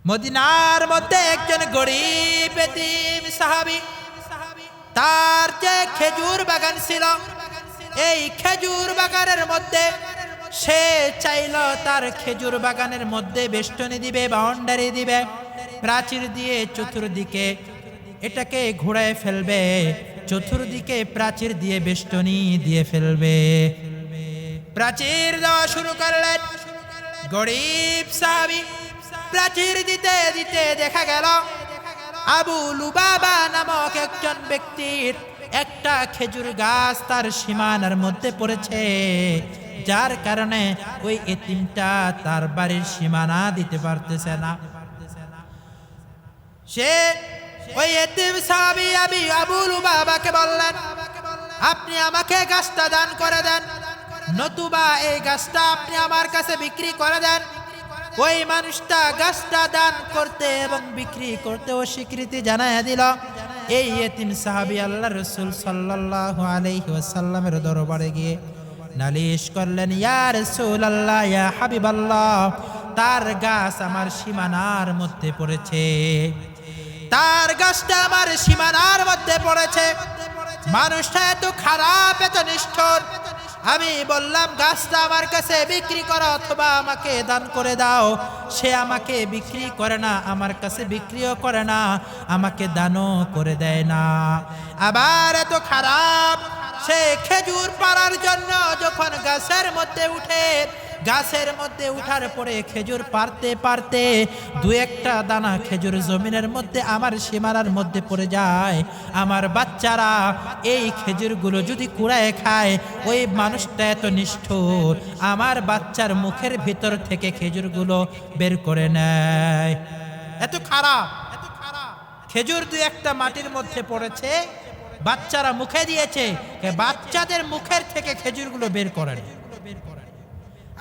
মদিনার মধ্যে একজন গরিব এতিম সাহাবী, তার যে খেজুর বাগান ছিল, এই খেজুর বাগানের মধ্যে সে চাইল তার খেজুর বাগানের মধ্যে বেষ্টনী দিবে, বাউন্ডারি দিবে, প্রাচীর দিয়ে চতুর্দিকে এটাকে ঘোরায় ফেলবে, চতুর্দিকে প্রাচীর দিয়ে বেষ্টনী দিয়ে ফেলবে। প্রাচীর দেওয়া শুরু করলেন গরিব সাহাবী। প্রাচীর দিতে দিতে দেখা গেল আবু লুবাবা নামক একজন ব্যক্তির একটা খেজুর গাছ তার সীমানার মধ্যে পড়েছে, যার কারণে ওই এতিমটা তার বাড়ির সীমানা দিতে পারতেছে না। সে ওই এতিম সাহাবী আবু লুবাবাকে বললেন, আপনি আমাকে গাছটা দান করে দেন, নতুবা এই গাছটা আপনি আমার কাছে বিক্রি করে দেন। ওই মানুষটা গাছটা দান করতে এবং বিক্রি করতে স্বীকৃতি জানায় দিল। এই এতিম সাহাবী আল্লাহ রাসূল সাল্লাল্লাহু আলাইহি ওয়াসাল্লামের দরবারে গিয়ে নালিশ করলেন, ইয়া রাসূলুল্লাহ, ইয়া হাবিবাল্লাহ, তার গাছ আমার সীমানার মধ্যে পড়েছে, তার গাছটা আমার সীমানার মধ্যে পড়েছে। মানুষটা এত খারাপ, এত নিষ্ঠুর। আমি বললাম গাছটা আমার কাছে বিক্রি করো অথবা আমাকে দান করে দাও। সে আমাকে বিক্রি করে না, আমার কাছে বিক্রিও করে না, আমাকে দানও করে দেয় না। আবার এত খারাপ, সে খেজুর পাড়ার জন্য যখন গাছের মধ্যে উঠে, গাছের মধ্যে উঠার পরে খেজুর পারতে পারতে দু একটা দানা খেজুর জমিনের মধ্যে আমার সীমানার মধ্যে পড়ে যায়। আমার বাচ্চারা এই খেজুরগুলো যদি কুড়ায় খায়, ওই মানুষটা এত নিষ্ঠুর, আমার বাচ্চার মুখের ভিতর থেকে খেজুরগুলো বের করে নেয়। এত খারাপ, এত খারাপ। খেজুর দু একটা মাটির মধ্যে পড়েছে, বাচ্চারা মুখে দিয়েছে, বাচ্চাদের মুখের থেকে খেজুরগুলো বের করেন।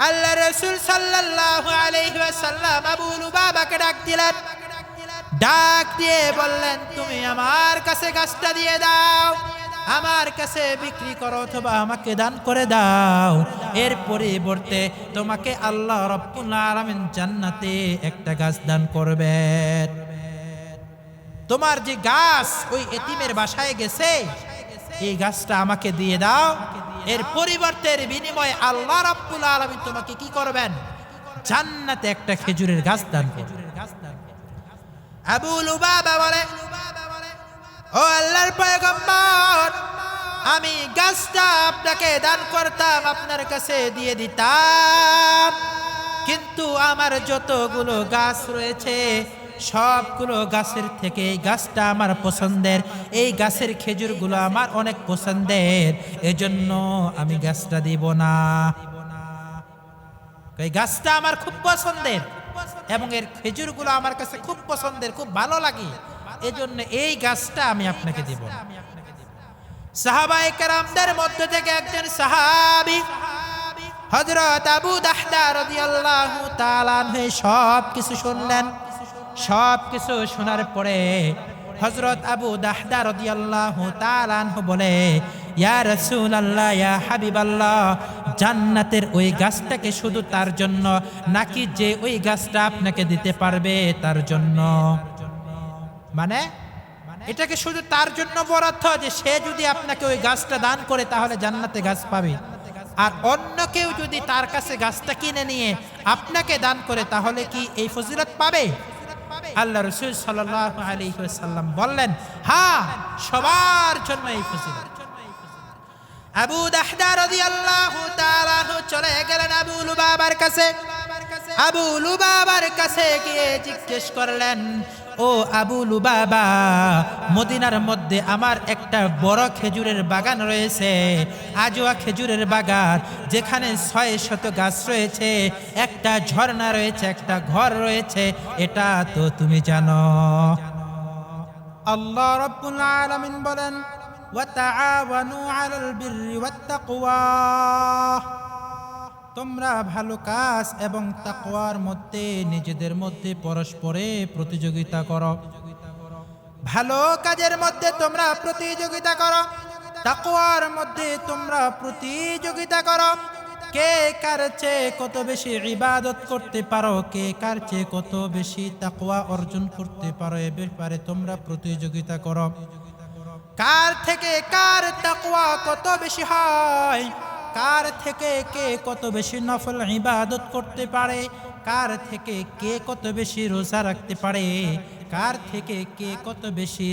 আল্লাহ রাসূল সাল্লাল্লাহু আলাইহি ওয়াসাল্লাম আবু লুবাবাকে ডাক দিলেন, ডাক দিয়ে বললেন, তুমি আমার কাছে গাছটা দিয়ে দাও, আমার কাছে বিক্রি করো অথবা আমাকে দান করে দাও। এর পরিবর্তে তোমাকে আল্লাহ রাব্বুল আলামিন জান্নাতে একটা গাছ দান করবেন। তোমার যে গাছ ওই এতিমের বাসায় গেছে, এই গাছটা আমাকে দিয়ে দাও। এর পরিবর্তের বিনিময়ে আল্লাহ রাব্বুল আলামিন তোমাকে কি করবেন? জান্নাতে একটা খেজুরের গাছ দান করবেন। আবু লুবাবা বলে, ও আল্লাহর পয়গম্বর, আমি গাছটা আপনাকে দান করতাম, আপনার কাছে দিয়ে দিতাম, কিন্তু আমার যতগুলো গাছ রয়েছে সবগুলো গাছের থেকে এই গাছটা আমার পছন্দের, এই গাছের খেজুরগুলো আমার অনেক পছন্দের, এজন্য আমি গাছটা দিব না। এই গাছটা আমার খুব পছন্দের এবং এর খেজুরগুলো আমার কাছে খুব পছন্দের, খুব ভালো লাগে, এজন্য এই গাছটা আমি আপনাকে দিব না। সাহাবায়ে কেরামদের মধ্যে থেকে একজন সাহাবী হযরত আবু দাহদা রাদিয়াল্লাহু তাআলা আনহু সব কিছু শুনলেন। সব কিছু শোনার পরে হযরত আবু দাহদা রাদিয়াল্লাহু তাআলা আনহু বলে, ইয়া রাসূলুল্লাহ, ইয়া হাবিবাল্লাহ, জান্নাতের ওই গাছটাকে শুধু তার জন্য নাকি যে ওই গাছটা আপনাকে দিতে পারবে তার জন্য? মানে এটাকে শুধু তার জন্য বরাদ্দ যে সে যদি আপনাকে ওই গাছটা দান করে তাহলে জান্নাতে গাছ পাবে, আর অন্য কেউ যদি তার কাছে গাছটা কিনে নিয়ে আপনাকে দান করে তাহলে কি এই ফজিলত পাবে? আল্লাহ রাসূল সাল্লাল্লাহু আলাইহি ওয়াসাল্লাম বললেন, হ্যাঁ, সবার জন্য এই ফজিলত। আবু দাহদা রাদিয়াল্লাহু তাআলা চলে গেলেন আবু লুবাবার কাছে। আবু লুবাবার কাছে গিয়ে জিজ্ঞেস করলেন, ও আবু লুবাবা, মদিনার মধ্যে আমার একটা বড় খেজুরের বাগান রয়েছে, আজওয়া খেজুরের বাগান, যেখানে 600 গাছ রয়েছে, একটা ঝর্ণা রয়েছে, একটা ঘর রয়েছে, এটা তো তুমি জানো। আল্লাহ রাব্বুল আলামিন বলেন, ওয়া তাআওয়ানু আলাল বিররি ওয়াত তাকওয়া, তোমরা ভালো কাজ এবং তাকওয়ার মধ্যে নিজেদের মধ্যে পরস্পরে প্রতিযোগিতা করো। ভালো কাজের মধ্যে তোমরা প্রতিযোগিতা করো, তাকওয়ার মধ্যে তোমরা প্রতিযোগিতা করো। কে কার চেয়ে কত বেশি ইবাদত করতে পারো, কে কার চেয়ে কত বেশি তাকওয়া অর্জন করতে পারো, এ ব্যাপারে তোমরা প্রতিযোগিতা করো। কার থেকে কার তাকওয়া কত বেশি হয়, কার থেকে কে কত বেশি নফল ইবাদত করতে পারে, কার থেকে কে কত বেশি রোজা রাখতে পারে, কার থেকে কে কত বেশি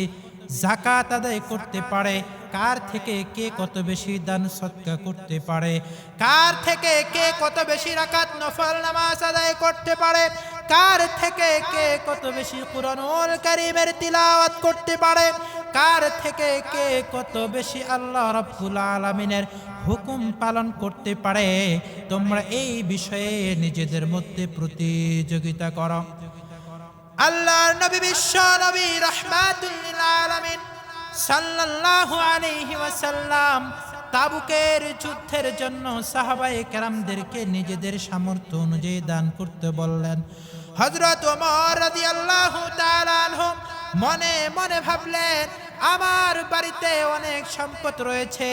যাকাত আদায় করতে পারে, কার থেকে কে কত বেশি দান সদকা করতে পারে, কার থেকে কে কত বেশি রাকাত নফল নামাজ আদায় করতে পারে, কার থেকে কে কত বেশি কুরআনুল কারীমের তিলাওয়াত করতে পারে, কার থেকে কে কত বেশি আল্লাহ রাব্বুল আলামিনের হুকুম পালন করতে পারে, তোমরা এই বিষয়ে নিজেদের মধ্যে প্রতিযোগিতা করো। আল্লাহর নবী বিশ্ব নবী রাহমাতুল লিল আলামিন সাল্লাল্লাহু আলাইহি ওয়াসাল্লাম তাবুকের যুদ্ধের জন্য সাহাবায়ে কেরামদেরকে নিজেদের সামর্থ্য অনুযায়ী দান করতে বললেন। হযরত ওমর রাদিয়াল্লাহু তাআলা আনহু মনে মনে ভাবলেন, আমার বাড়িতে অনেক সম্পদ রয়েছে,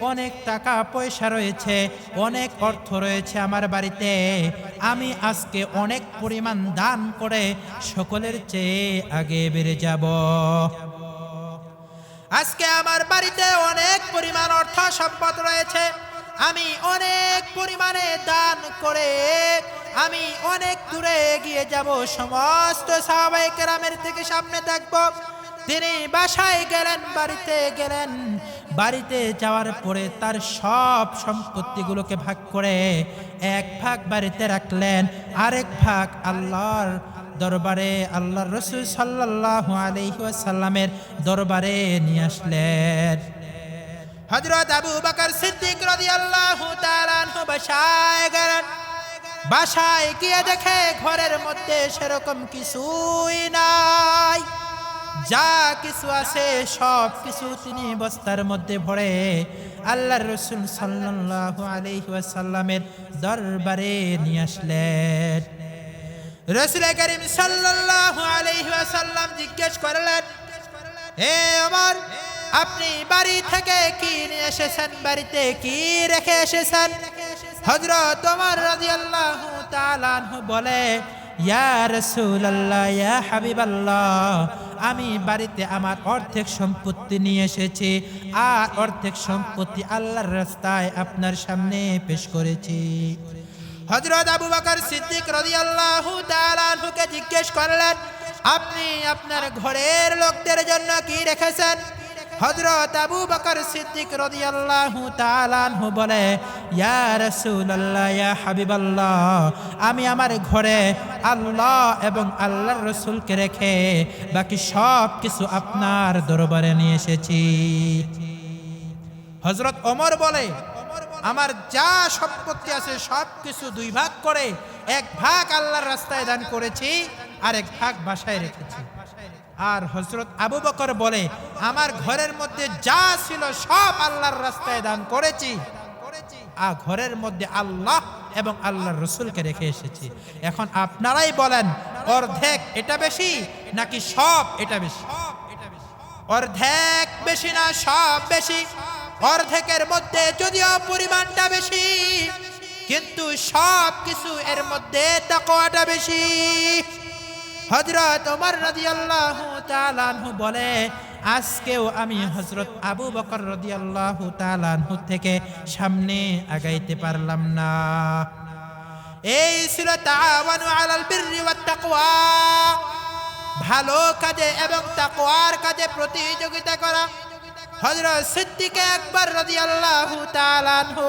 অনেক টাকা পয়সা রয়েছে, অনেক অর্থ রয়েছে আমার বাড়িতে, আমি আজকে অনেক পরিমাণ দান করে সকলের চেয়ে আগে বেড়ে যাব। আজকে আমার বাড়িতে অনেক পরিমাণ অর্থ সম্পদ রয়েছে, আমি অনেক পরিমাণে দান করে আমি অনেক দূরে এগিয়ে যাব, সমস্ত সাহাবায়ে কেরামের থেকে সামনে থাকব। তিনি বাসায় গেলেন, বাড়িতে গেলেন, বাড়িতে যাওয়ার পরে তার সব সম্পত্তিগুলোকে ভাগ করে এক ভাগ বাড়িতে রাখলেন, আরেক ভাগ আল্লাহর দরবারে, আল্লাহর রাসূল সাল্লাল্লাহু আলাইহি ওয়াসাল্লামের দরবারে নিয়ে আসলেন। হযরত আবু বকর সিদ্দিক রাদিয়াল্লাহু তাআলা আনহু বাসায় গেলেন। বাসায় গিয়ে দেখে ঘরের মধ্যে সেরকম কিছুই নাই, যা কিছু আছে সব কিছু তিনি বস্তার মধ্যে ভরে আল্লাহর রাসূল সাল্লাল্লাহু আলাইহি ওয়াসাল্লামের দরবারে নিয়ে আসলেন। রাসূল করিম সাল্লাল্লাহু আলাইহি ওয়াসাল্লাম জিজ্ঞেস করলেন, হে ওমর, আপনি বাড়ি থেকে কি নিয়ে এসেছেন, বাড়িতে কি রেখে এসেছেন? হযরত ওমর রাদিয়াল্লাহু তাআলা আনহু বলে, ইয়া রাসূলুল্লাহ, ইয়া হাবিবাল্লাহ, আমি বাড়িতে আমার অর্ধেক সম্পত্তি নিয়ে এসেছি, আর অর্ধেক সম্পত্তি আল্লাহর রাস্তায় আপনার সামনে পেশ করেছি। হযরত আবু বকর সিদ্দিক রাদিয়াল্লাহু তাআলা আনহুকে জিজ্ঞেস করলেন, আপনি আপনার ঘরের লোকদের জন্য কি রেখেছেন? হযরত আবু বকর সিদ্দিক রাদিয়াল্লাহু তাআলা আনহু বলে, ইয়া রাসূলুল্লাহ, ইয়া হাবিবাল্লাহ, আমি আমার ঘরে আল্লাহ এবং আল্লাহর রাসূলকে রেখে বাকি সব কিছু আপনার দরবারে নিয়ে এসেছি। হযরত ওমর বলে, আমার যা সম্পত্তি আছে সব কিছু দুই ভাগ করে এক ভাগ আল্লাহর রাস্তায় দান করেছি, আর এক ভাগ বাসায় রেখেছি। আর হযরত আবু বকর বলে, আমার ঘরের মধ্যে যা ছিল সব আল্লাহর রাস্তায় দান করেছি, আর ঘরের মধ্যে আল্লাহ এবং আল্লাহর রাসূলকে রেখে এসেছি। এখন আপনারাই বলেন, অর্ধেক এটা বেশি নাকি সব এটা বেশি? অর্ধেক বেশি না সব বেশি? অর্ধেকের মধ্যে যদিও পরিমাণটা বেশি, কিন্তু সব কিছু এর মধ্যে তাকওয়াটা বেশি। হযরত ওমর রাদিয়াল্লাহু তাআলা আনহু বলে, আজকেও আমি হযরত আবু বকর রাদিয়াল্লাহু তাআলা আনহু থেকে সামনে আগাইতে পারলাম না। এই ছিল তাআওয়ানু আলাল বিররি ওয়াত তাকওয়া, ভালো কাজে এবং তাকওয়ার কাজে প্রতিযোগিতা করা। হযরত সিদ্দিক আকবর রাদিয়াল্লাহু তাআলা আনহু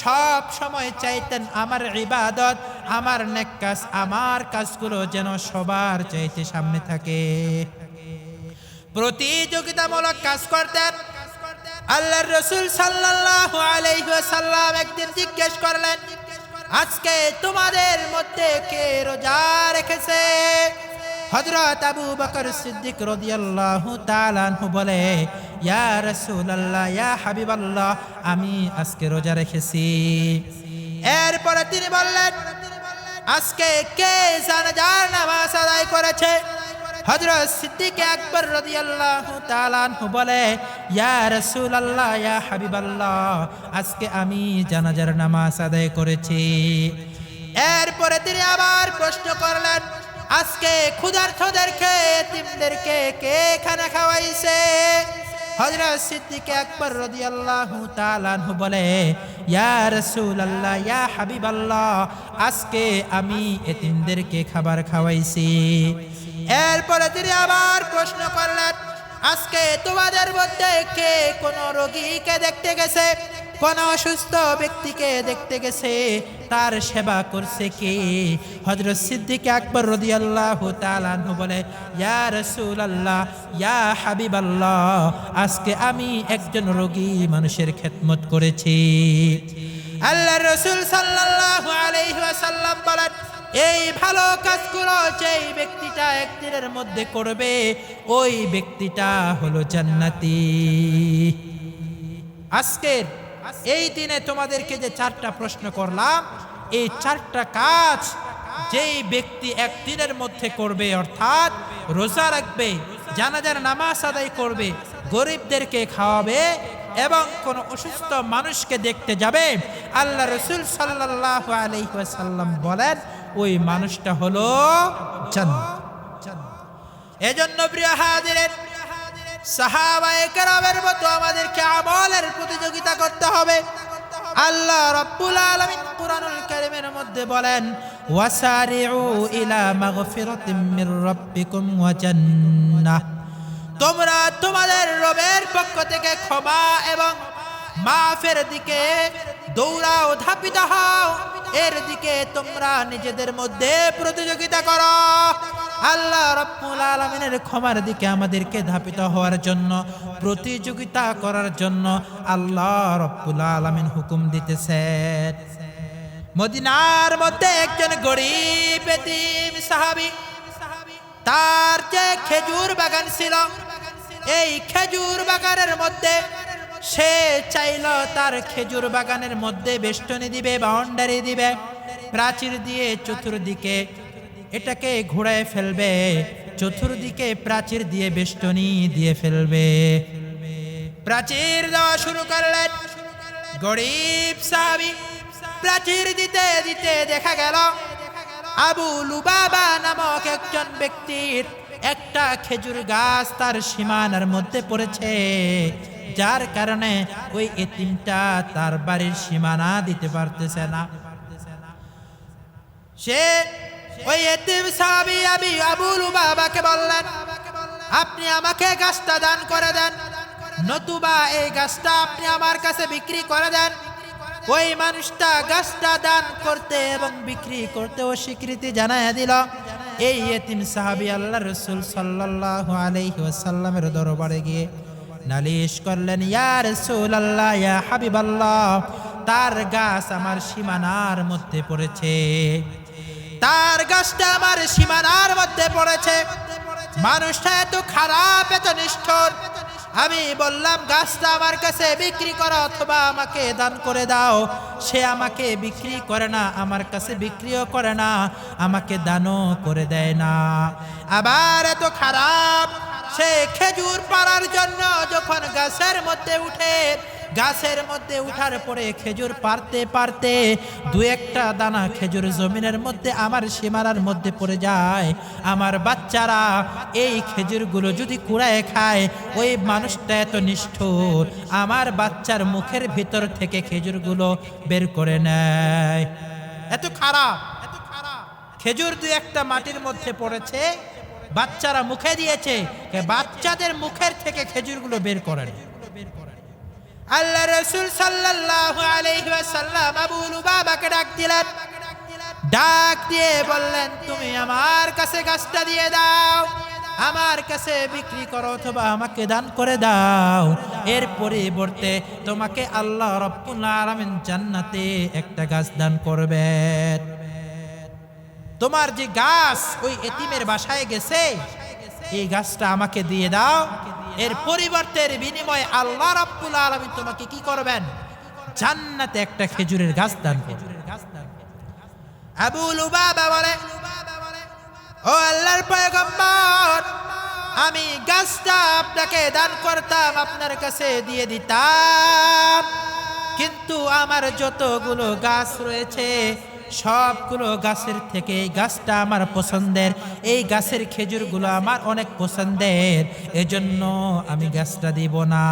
সব সময় চাইতেন আমার ইবাদত, আমার নেক কাজ, আমার কাজগুলো যেন সবার চাইতে সামনে থাকে, প্রতিযোগিতামূলক কাজ করতেন। আল্লাহর রাসূল সাল্লাল্লাহু আলাইহি ওয়াসাল্লাম একদিন জিজ্ঞেস করলেন, আজকে তোমাদের মধ্যে কে রোজা রেখেছে? হযরত আবু বকর সিদ্দিক রাদিয়াল্লাহু তাআলা আনহু বলে, ইয়া রাসূলুল্লাহ, ইয়া হাবিবাল্লাহ, আমি আজকে রোজা রেখেছি। এরপরে তিনি বললেন, আজকে কে জানাজার নামাজ আদায় করেছে? হযরত সিদ্দিক আকবর রাদিয়াল্লাহু তাআলা আনহু বলে, ইয়া রাসূলুল্লাহ, ইয়া হাবিবাল্লাহ, আজকে আমি জানাজার নামাজ আদায় করেছি। এরপরে তিনি আবার প্রশ্ন করলেন, আজকে ক্ষুধার্তদেরকে, এতিমদেরকে কে খানা খাওয়াইছে? হযরত সিদ্দিক আকবর রাদিয়াল্লাহু তাআলা আনহু বলে, ইয়া রাসূলুল্লাহ, ইয়া হাবিবাল্লাহ, আজকে আমি এতিমদেরকে খাবার খাওয়াইছি। এরপরে তিনি আবার প্রশ্ন করলেন, আজকে তোমাদের মধ্যে কে কোন রোগীকে দেখতে গেছে, কোন অসুস্থ ব্যক্তিকে দেখতে গেছে, তার সেবা করছে কে? হযরত সিদ্দিক আকবর রাদিয়াল্লাহু তাআলা আনহু বলে, ইয়া রাসূলুল্লাহ, ইয়া হাবিবাল্লাহ, আজকে আমি একজন রোগী মানুষের খেদমত করেছি। আল্লাহর রাসূল সাল্লাল্লাহু আলাইহি ওয়াসাল্লাম বলেন, এই ভালো কাজগুলো যেই ব্যক্তিটা একদিনের মধ্যে করবে, ওই ব্যক্তিটা হলো জান্নাতি। আজকের এই দিনে তোমাদেরকে যে 4টা প্রশ্ন করলাম, এই 4টা কাজ যেই ব্যক্তি একদিনের মধ্যে করবে, অর্থাৎ রোজা রাখবে, জানাজার নামাজ আদায় করবে, গরিবদেরকে খাওয়াবে এবং কোন অসুস্থ মানুষকে দেখতে যাবে, আল্লাহ রাসূল সাল্লাল্লাহু আলাইহি ওয়াসাল্লাম বলেন, ওই মানুষটা হলো জান্নাত। এজন্য প্রিয় হাজিরিন, সাহাবায়ে কেরামের মতো আমাদেরকে আমলের প্রতিযোগিতা করতে হবে। আল্লাহ রাব্বুল আলামিন কুরআনুল কারীমের মধ্যে বলেন, ওয়াসারিউ ইলা মাগফিরাতিম মির রাব্বিকুম ওয়া জান্নাহ, তোমরা তোমাদের রবের পক্ষ থেকে ক্ষমা এবং মাফের দিকে দৌড়াও, ধাপিত হও, এর দিকে তোমরা নিজেদের মধ্যে প্রতিযোগিতা করো। আল্লাহ রাব্বুল আলামিনের ক্ষমার দিকে আমাদেরকে ধাপিত হওয়ার জন্য, প্রতিযোগিতা করার জন্য আল্লাহ রাব্বুল আলামিন হুকুম দিতেছেন। মদিনার মধ্যে একজন গরীব এতিম সাহাবী, তার যে খেজুর বাগান ছিল, এই খেজুর বাগানের মধ্যে সে চাইল তার খেজুর বাগানের মধ্যে বেষ্টনী দিবে, বাউন্ডারি দিবে, প্রাচীর দিয়ে চতুর্দিকে এটাকে ঘোরায় ফেলবে, চতুর্দিকে প্রাচীর দিয়ে বেষ্টনী দিয়ে ফেলবে। প্রাচীর দেওয়া শুরু করলেন গরীব সাহাবী। প্রাচীর দিতে দিতে দেখা গেল আবু লুবাবা নামক একজন ব্যক্তির একটা খেজুর গাছ তার সীমানার মধ্যে পড়েছে, যার কারণে ওই এতিমটা তার বাড়ির সীমানা দিতে পারতেছে না। সে ওই এতিম সাহাবী আবু লুবাবাকে বললেন, আপনি আমাকে গাছটা দান করে দেন, নতুবা এই গাছটা আপনি আমার কাছে বিক্রি করে দেন। ওই মানুষটা গাছটা দান করতে এবং বিক্রি করতে অস্বীকৃতি জানায় দিল। এই এতিম সাহাবী আল্লাহর রাসূল সাল্লাল্লাহু আলাইহি ওয়াসাল্লামের দরবারে গিয়ে নালিশ করলেন, ইয়া রাসূলুল্লাহ, ইয়া হাবিবাল্লাহ, তার গাছ আমার সীমানার মধ্যে পড়েছে, তার গাছটা আমার সীমানার মধ্যে পড়েছে। মানুষটা এত খারাপ, এত নিষ্ঠুর। আমি বললাম গাছটা আমার কাছে বিক্রি করো অথবা আমাকে দান করে দাও, সে আমাকে বিক্রি করে না, আমার কাছে বিক্রিও করে না, আমাকে দানও করে দেয় না। আবার এত খারাপ, সে খেজুর পাড়ার জন্য যখন গাছের মধ্যে উঠে, গাছের মধ্যে উঠার পরে খেজুর পারতে পারতে দু একটা দানা খেজুর জমিনের মধ্যে আমার সীমানার মধ্যে পড়ে যায়। আমার বাচ্চারা এই খেজুরগুলো যদি কুড়ায় খায়, ওই মানুষটা এত নিষ্ঠুর, আমার বাচ্চার মুখের ভিতর থেকে খেজুরগুলো বের করে নেয়। এত খারাপ, এত খারাপ। খেজুর দু একটা মাটির মধ্যে পড়েছে, বাচ্চারা মুখে দিয়েছে, বাচ্চাদের মুখের থেকে খেজুরগুলো বের করেন। আল্লাহ রাসূল সাল্লাল্লাহু আলাইহি ওয়াসাল্লাম আবু লুবাবাকে ডাক দিলেন, ডাক দিয়ে বললেন, তুমি আমার কাছে গাছটা দিয়ে দাও, আমার কাছে বিক্রি করো অথবা আমাকে দান করে দাও, এর পরিবর্তে তোমাকে আল্লাহ রাব্বুল আলামিন জান্নাতে একটা গাছ দান করবেন। তোমার যে গাছ ওই এতিমের বাসায় গেছে, এই গাছটা আমাকে দিয়ে দাও, এর পরিবর্তের বিনিময়ে আল্লাহ রাব্বুল আলামিন তোমাকে কি করবেন? জান্নাতে একটা খেজুরের গাছ দান করবেন। আবু লুবাবা বলে, ও আল্লাহর পয়গম্বর, আমি গাছটা আপনাকে দান করতাম, আপনার কাছে দিয়ে দিতাম, কিন্তু আমার যতগুলো গাছ রয়েছে সবগুলো গাছের থেকে এই গাছটা আমার পছন্দের, এই গাছের খেজুরগুলো আমার অনেক পছন্দের, এজন্য আমি গাছটা দিব না।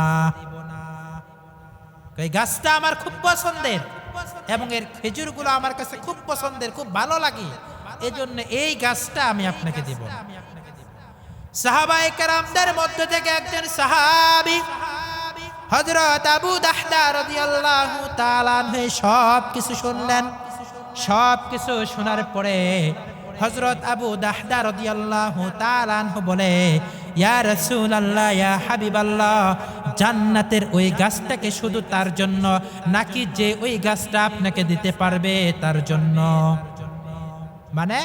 এই গাছটা আমার খুব পছন্দের এবং এর খেজুরগুলো আমার কাছে খুব পছন্দের, খুব ভালো লাগে, এজন্য এই গাছটা আমি আপনাকে দিব না। সাহাবায়ে কেরামদের মধ্যে থেকে একজন সাহাবী হযরত আবু দাহদা রাদিয়াল্লাহু তাআলা আনহু সব কিছু শুনলেন। সব কিছু শোনার পরে হযরত আবু দাহদা রাদিয়াল্লাহু তাআলা আনহু বলে, ইয়া রাসূলুল্লাহ, ইয়া হাবিবাল্লাহ, জান্নাতের ওই গাছটাকে শুধু তার জন্য নাকি যে ওই গাছটা আপনাকে দিতে পারবে তার জন্য? মানে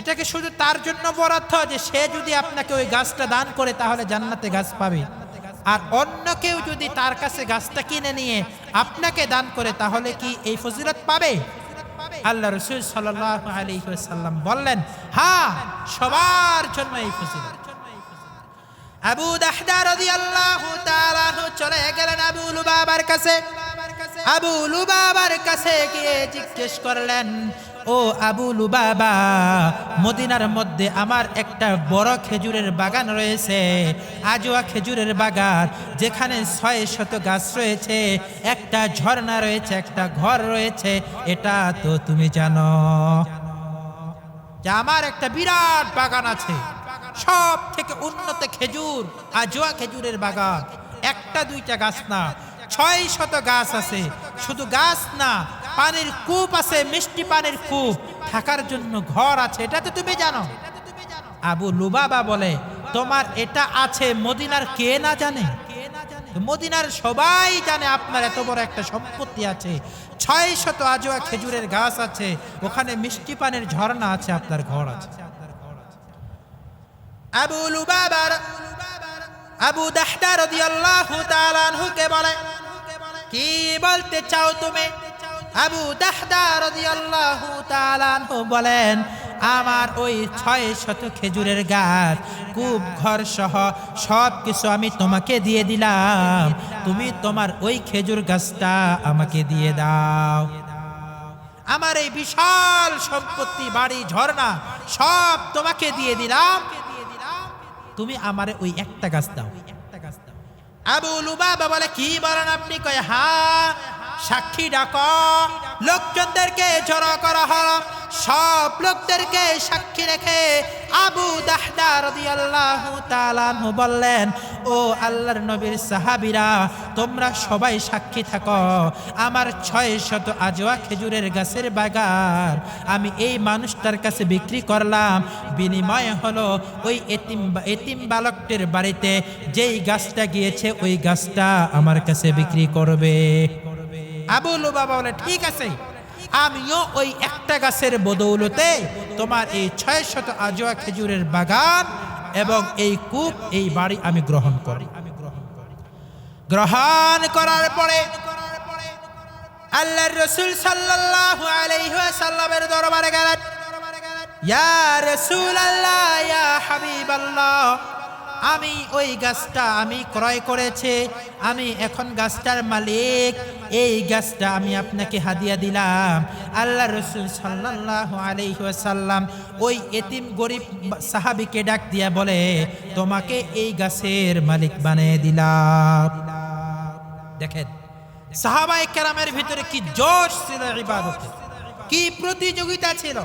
এটাকে শুধু তার জন্য বরাদ্দ যে সে যদি আপনাকে ওই গাছটা দান করে তাহলে জান্নাতে গাছ পাবে, আর অন্য কেউ যদি তার কাছে গাছটা কিনে নিয়ে আপনাকে দান করে তাহলে কি এই ফজিলত পাবে? আল্লাহ রাসূল সাল্লাল্লাহু আলাইহি ওয়াসাল্লাম বললেন, হ্যাঁ, সবার জন্য এই ফজিলত। আবু দাহদা রাদিয়াল্লাহু তাআলা চলে গেলেন আবু লুবাবার কাছে। আবু লুবাবার কাছে গিয়ে জিজ্ঞেস করলেন, ও আবু লুবাবা, মদিনার মধ্যে আমার একটা বড় খেজুরের বাগান রয়েছে, আজওয়া খেজুরের বাগান, যেখানে 600 গাছ রয়েছে, একটা ঝর্ণা রয়েছে, একটা ঘর রয়েছে, এটা তো তুমি জানো যে আমার একটা বিরাট বাগান আছে, সব থেকে উন্নত খেজুর, আজওয়া খেজুরের বাগান, একটা দুইটা গাছ না, 600 গাছ আছে। শুধু গাছ না, পানির কূপ আছে, মিষ্টি পানির কূপ, থাকার জন্য ঘর আছে, এটা তো তুমি জানো। আবু লুবাবা বলে, তোমার এটা আছে মদিনার কে না জানে? মদিনার সবাই জানে আপনার এত বড় একটা সম্পত্তি আছে, 600 আজওয়া খেজুরের গাছ আছে, ওখানে মিষ্টি পানির ঝর্ণা আছে, আপনার ঘর আছে। আবু লুবাবার আবু দাহদা রাদিয়াল্লাহু তাআলা আনহুকে বলে, কি বলতে চাও তুমি? আবু দাহদা রাদিয়াল্লাহু তাআলা আনহু বলেন, আমার ওই 600 খেজুরের গাছ, কূপ, ঘর সহ সব কিছু আমি তোমাকে দিয়ে দিলাম, তুমি তোমার ওই খেজুর গাছটা আমাকে দিয়ে দাও। আমার এই বিশাল সম্পত্তি, বাড়ি, ঝর্ণা সব তোমাকে দিয়ে দিলাম, তুমি আমারে ওই একটা গাছ দাও। আবু লুবাবা বলে, কি বলেন আপনি? কয়, হ্যাঁ, সাক্ষী ডাকো, লোকজনদেরকে জড়ো করা হলো। সব লোকদেরকে সাক্ষী রেখে আবু দাহদা রাদিয়াল্লাহু তাআলা আনহু বললেন, ও আল্লাহর নবীর সাহাবীরা, তোমরা সবাই সাক্ষী থাকো, আমার 600 আজওয়া খেজুরের গাছের বাগান আমি এই মানুষটার কাছে বিক্রি করলাম, বিনিময়ে হলো ওই এতিম বালকটির বাড়িতে যেই গাছটা গিয়েছে ওই গাছটা আমার কাছে বিক্রি করবে। আবু লুবাবা বলে, ঠিক আছে, আমিও ওই একটা গাছের বদৌলতে তোমার এই 600 আজওয়া খেজুরের বাগান এবং এই কূপ, এই বাড়ি আমি গ্রহণ করি। গ্রহণ করার পরে আল্লাহর রাসূল সাল্লাল্লাহু আলাইহি ওয়াসাল্লামের দরবারে গেলেন। ইয়া রাসূলুল্লাহ, ইয়া হাবিবাল্লাহ, আমি ওই গাছটা আমি ক্রয় করেছি, আমি এখন গাছটার মালিক, এই গাছটা আমি আপনাকে হাদিয়া দিলাম। আল্লাহর রাসূল সাল্লাল্লাহু আলাইহি ওয়াসাল্লাম ওই এতিম গরিব সাহাবীকে ডাক দিয়া বলে, তোমাকে এই গাছের মালিক বানিয়ে দিলাম। দেখেন সাহাবায়ে কেরামের ভিতরে কি জোশ ছিল, ইবাদতে কি প্রতিযোগিতা ছিল।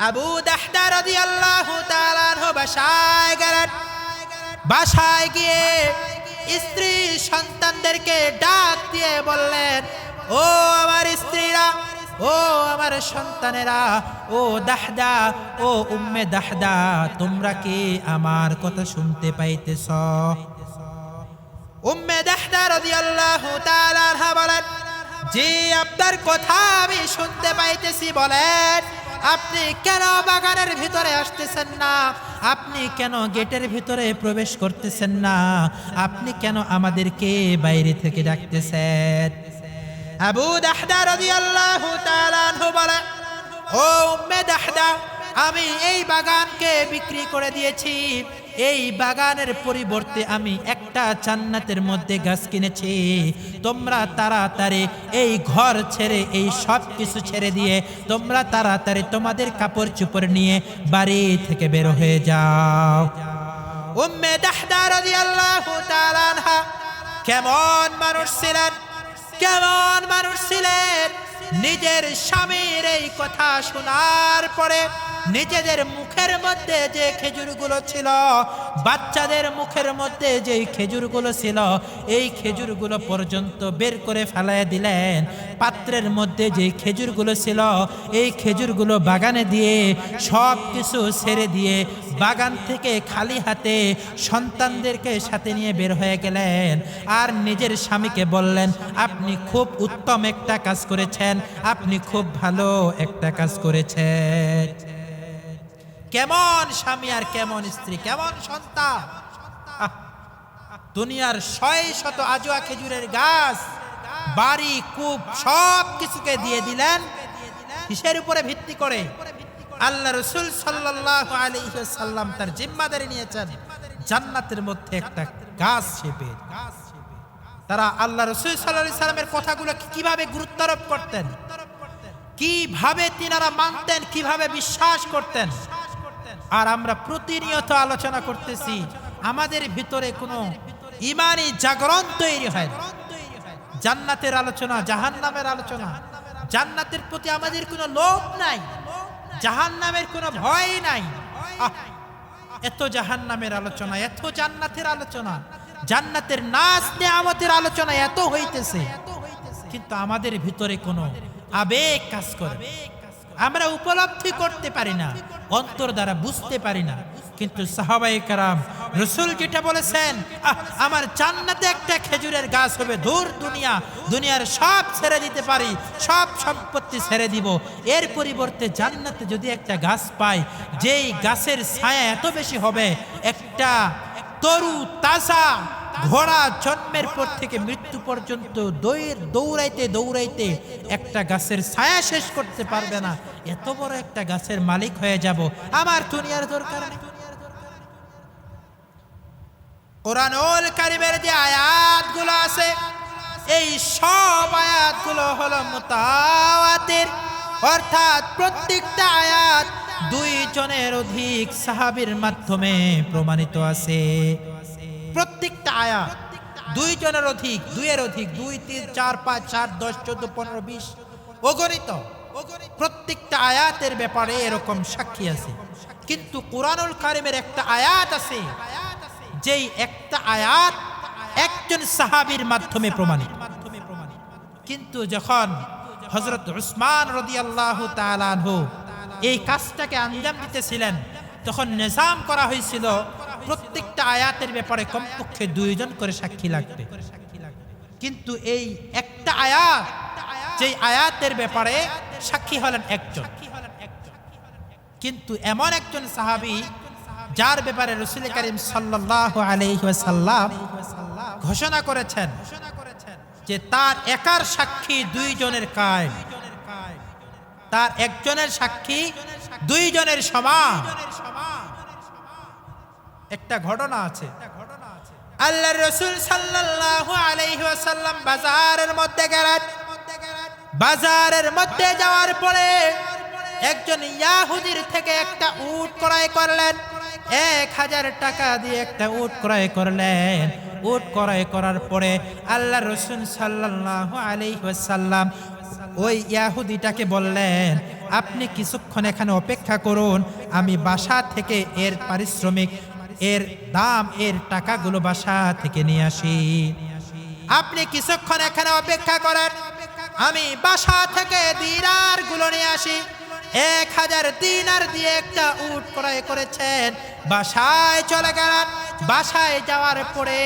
আবু দাহদা রাদিয়াল্লাহু তাআলা আনহু বাসায় গেলেন। বাসায় গিয়ে স্ত্রী সন্তানদেরকে ডাক দিয়ে বললেন, ও আমার স্ত্রীরা, ও আমার সন্তানেরা, ও দাহদা, ও উম্মে দাহদা, তোমরা কি আমার কথা শুনতে পাইতেছ? উম্মে দাহদা রাদিয়াল্লাহু তাআলা আনহা বলেন, জি, আপনার কথা আমি শুনতে পাইতেছি। বলেন, আপনি কেন বাগানের ভিতরে আসতেছেন না? আপনি কেন গেটের ভিতরে প্রবেশ করতেছেন না? আপনি কেন আমাদেরকে বাইরে থেকে ডাকতেছেন? আবু দাহদা রাদিয়াল্লাহু তাআলা আনহু বলে, ও উম্মে দাহদা, আমি এই বাগানকে বিক্রি করে দিয়েছি, এই বাগানের পরিবর্তে আমি একটা জান্নাতের মধ্যে গাছ কিনেছি। তোমরা তাড়াতাড়ি এই ঘর ছেড়ে, এই সব কিছু ছেড়ে দিয়ে তোমরা তাড়াতাড়ি তোমাদের কাপড় চোপড় নিয়ে বাড়ি থেকে বের হয়ে যাও। উম্মে দাহদা রাদিয়াল্লাহু তাআলা আনহা কেমন মানুষ ছিলেন, কেমন মানুষ ছিলেন! নিজের স্বামীর এই কথা শোনার পরে নিজেদের মুখের মধ্যে যে খেজুরগুলো ছিল, বাচ্চাদের মুখের মধ্যে যে খেজুরগুলো ছিল, এই খেজুরগুলো পর্যন্ত বের করে ফেলায় দিলেন। পাত্রের মধ্যে যে খেজুরগুলো ছিল, এই খেজুরগুলো বাগানে দিয়ে সব কিছু ছেড়ে দিয়ে বাগান থেকে খালি হাতে সন্তানদেরকে সাথে নিয়ে বের হয়ে গেলেন। আর নিজের স্বামীকে বললেন, আপনি খুব উত্তম একটা কাজ করেছেন, আপনি খুব ভালো একটা কাজ করেছেন। কেমন স্বামী আর কেমন স্ত্রী, কেমন সন্তান! দুনিয়ার 600 আজোয়া খেজুরের গাছ, বাড়ি, কূপ সব কিছুকে দিয়ে দিলেন। কিসের উপরে ভিত্তি করে? আল্লাহ রাসূল সাল্লাল্লাহু আলাইহি ওয়াসাল্লাম তার জিম্মাদারি নিয়েছেন জান্নাতের মধ্যে একটা গাছ ছেপে। তারা আল্লাহ রাসূল সাল্লাল্লাহু আলাইহি সাল্লামের কথাগুলো কিভাবে গুরুত্বারোপ করতেন, কিভাবে তিনারা মানতেন, কিভাবে বিশ্বাস করতেন। আর আমরা প্রতিনিয়ত আলোচনা করতেছি, আমাদের ভিতরে কোনো ইমানি জাগরণ তৈরি হয়। জান্নাতের আলোচনা, জাহান্নামের আলোচনা, জান্নাতের প্রতি আমাদের কোনো লোভ নাই, জাহান্নামের কোনো ভয় নাই। এত জাহান্নামের আলোচনা, এত জান্নাতের আলোচনা, জান্নাতের নাজ নেয়ামতের আলোচনা এত হইতেছে, কিন্তু আমাদের ভিতরে কোনো আবেগ কাজ করে, আমরা উপলব্ধি করতে পারি না, অন্তর দ্বারা বুঝতে পারি না। কিন্তু সাহাবায়ে কেরাম রাসূল যেটা বলেছেন, আমার জান্নাতে একটা খেজুরের গাছ হবে, দূর দুনিয়ার সব ছেড়ে দিতে পারি, সব সম্পত্তি ছেড়ে দিব, এর পরিবর্তে জান্নাতে যদি একটা গাছ পাই, যেই গাছের ছায়া এত বেশি হবে, একটা তরু তাজা ঘোড়া জন্মের পর থেকে মৃত্যু পর্যন্ত দৌড়াইতে দৌড়াইতে একটা গাছের ছায়া শেষ করতে পারবে না, এত বড় একটা গাছের মালিক হয়ে যাব, আমার দুনিয়ার দরকার নেই। কোরআনুল কারীমের যে আয়াতগুলো আছে, এই সব আয়াতগুলো হলো মুতাওয়াতির, অর্থাৎ প্রত্যেকটা আয়াত 2 জনের অধিক সাহাবীর মাধ্যমে প্রমাণিত আছে। প্রত্যেকটা আয়াত 2 জনের অধিক, 2 এর অধিক, 2, 3, 4, 5, 7, 10, 14, 15, 20 অগণিত প্রত্যেকটা আয়াতের ব্যাপারে এরকম সাক্ষী আছে। কিন্তু কুরআনুল কারীমের একটা আয়াত আছে, যেই একটা আয়াত একজন সাহাবীর মাধ্যমে প্রমাণিত। কিন্তু যখন হযরত উসমান রাদিয়াল্লাহু তাআলা আনহু এই কাজটাকে আঞ্জাম দিতেছিলেন, তখন নিজাম করা হয়েছিল প্রত্যেকটা আয়াতের ব্যাপারে কমপক্ষে 2 জন করে সাক্ষী লাগবে। কিন্তু এই একটা আয়াত, যেই আয়াতের ব্যাপারে সাক্ষী হলেন একজন। কিন্তু এমন একজন সাহাবী যার ব্যাপারে রাসূল করিম সাল্লাল্লাহু আলাইহি ওয়াসাল্লাম ঘোষণা করেছেন যে তার একার সাক্ষী 2 জনের কায়েম, তার একজনের সাক্ষী 2 জনের সমান। একটা ঘটনা আছে, আল্লাহর রাসূল সাল্লাল্লাহু আলাইহি ওয়াসাল্লাম বাজারের মধ্যে গেলেন। বাজারের মধ্যে যাওয়ার পরে একজন ইহুদির থেকে একটা উট ক্রয় করলেন। 1000 টাকা দিয়ে একটা উট ক্রয় করলেন। উট ক্রয় করার পরে আল্লাহর রাসূল সাল্লাল্লাহু আলাইহি ওয়াসাল্লাম ওই ইহুদিটাকে বললেন, আপনি কিছুক্ষণ এখানে অপেক্ষা করুন, আমি বাসা থেকে এর পারিশ্রমিক, এর দাম, এর টাকাগুলো বাসা থেকে নিয়ে আসি। আপনি কিছুক্ষণ এখানে অপেক্ষা করেন, আমি বাসা থেকে দিনারগুলো নিয়ে আসি। 1000 দিনার দিয়ে একটা উট ক্রয় করেছেন। বাসায় চলে গেলেন। বাসায় যাওয়ার পরে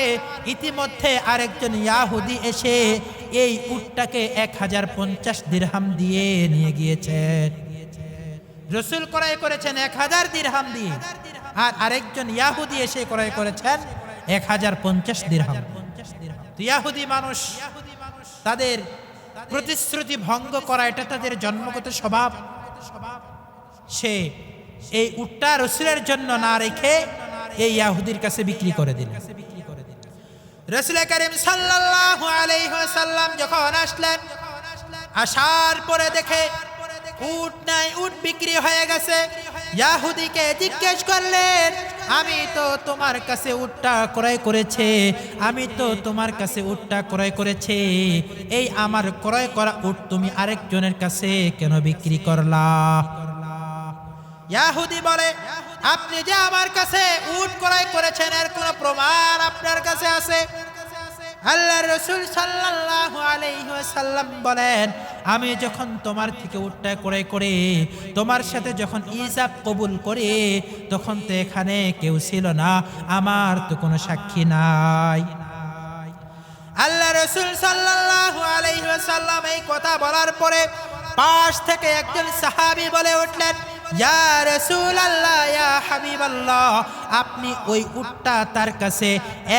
ইতিমধ্যে আরেকজন ইহুদি এসে এই উটটাকে 1050 দিরহাম দিয়ে নিয়ে গিয়েছেন। রাসূল ক্রয় করেছেন 1000 দিরহাম দিয়ে, আর আরেকজন ইহুদি এসে ক্রয় করেছেন 1050 দিরহাম। ইহুদি মানুষ, তাদের প্রতিশ্রুতি ভঙ্গ করা এটা তাদের জন্মগত স্বভাব। সে এই উটটা রাসূলের জন্য না রেখে এই ইহুদির কাছে বিক্রি করে দিলেন। রাসূল করিম সাল্লাল্লাহু আলাইহি ওয়াসাল্লাম যখন আসলেন, আসার পরে দেখে উট নাই, উট বিক্রি হয়ে গেছে। ইহুদিকে জিজ্ঞেস করলেন, আমি তো তোমার কাছে উটটা ক্রয় করেছি, আমি তো তোমার কাছে উটটা ক্রয় করেছি, এই আমার ক্রয় করা উট তুমি আরেকজনের কাছে কেন বিক্রি করলা? ইহুদি বলে, আপনি যে আমার কাছে উট ক্রয় করেছেন এর কোনো প্রমাণ আপনার কাছে আছে? আল্লাহর রাসূল সাল্লাল্লাহু আলাইহি ওয়াসাল্লাম বলেন, আমি যখন তোমার থেকে উটটা ক্রয় করে তোমার সাথে যখন ইজাব কবুল করে তখন তো এখানে কেউ ছিল না, আমার তো কোনো সাক্ষী নাই। আল্লাহ রাসূল সাল্লাল্লাহু আলাইহি ওয়াসাল্লাম এই কথা বলার পরে পাশ থেকে একজন সাহাবী বলে উঠলেন, ইয়া রাসূলুল্লাহ, ইয়া হাবিবাল্লাহ, আপনি ওই উটটা তার কাছে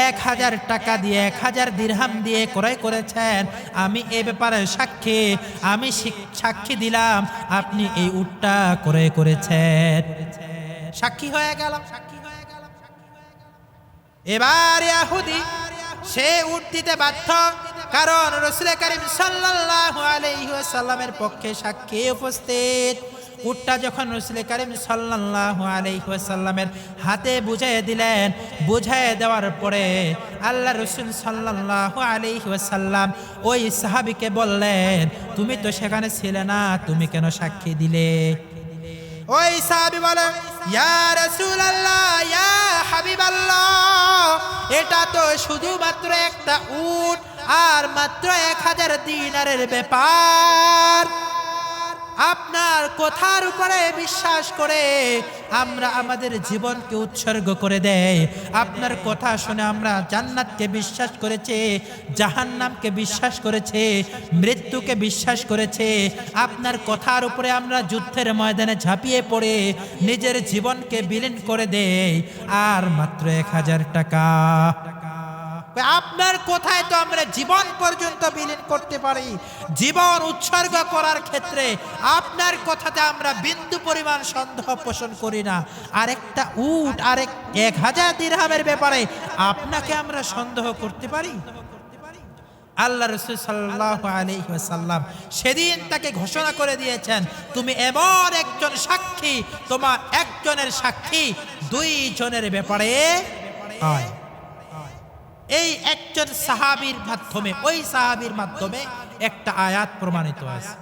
1000 টাকা দিয়ে 1000 দিরহাম দিয়ে ক্রয় করেছেন, আমি এ ব্যাপারে সাক্ষী, আমি সাক্ষী দিলাম আপনি এই উটটা ক্রয় করেছেন। সাক্ষী হয়ে গেল। এবার ইহুদি সে উট দিতে বাধ্য, কারণ রাসূল করিম সাল্লাল্লাহু আলাইহি ওয়াসাল্লামের পক্ষে সাক্ষী উপস্থিত। উটটা যখন রাসূল করিম সাল্লাল্লাহু আলাইহি ওয়াসাল্লামের হাতে বুঝিয়ে দিলেন, বুঝিয়ে দেওয়ার পরে আল্লাহ রাসূল সাল্লাল্লাহু আলাইহি ওয়াসাল্লাম ওই সাহাবীকে বললেন, তুমি তো সেখানে ছিলে না, তুমি কেন সাক্ষী দিলে? ওই সাহাবী বলে, ইয়া রাসূলুল্লাহ, ইয়া হাবিবাল্লাহ, এটা তো শুধুমাত্র একটা উট আর মাত্র 1000 দিনারের ব্যাপার। আপনার কথার উপরে বিশ্বাস করে আমরা আমাদের জীবনকে উৎসর্গ করে দেই। আপনার কথা শুনে আমরা জান্নাতকে বিশ্বাস করেছে, জাহান্নামকে বিশ্বাস করেছে, মৃত্যুকে বিশ্বাস করেছে। আপনার কথার উপরে আমরা যুদ্ধের ময়দানে ঝাঁপিয়ে পড়ে নিজের জীবনকে বিলীন করে দেই, আর মাত্র 1000 টাকা। আপনার কোথায় তো আমরা জীবন পর্যন্ত বিলীন করতে পারি, জীবন উৎসর্গ করার ক্ষেত্রে আপনার কথাতে আমরা বিন্দু পরিমাণ সন্দেহ পোষণ করি না। আরেকটা উট, 1000 দিরহামের ব্যাপারে আপনাকে আমরা সন্দেহ করতে পারি? আল্লাহ রাসূল সাল্লাল্লাহু আলাইহি ওয়াসাল্লাম সেদিন তাকে ঘোষণা করে দিয়েছেন, তুমি এমন একজন সাক্ষী, তোমার একজনের সাক্ষী 2 জনের ব্যাপারে হয়। এই একজন সাহাবীর মাধ্যমে, ওই সাহাবীর মাধ্যমে একটা আয়াত প্রমাণিত আছে।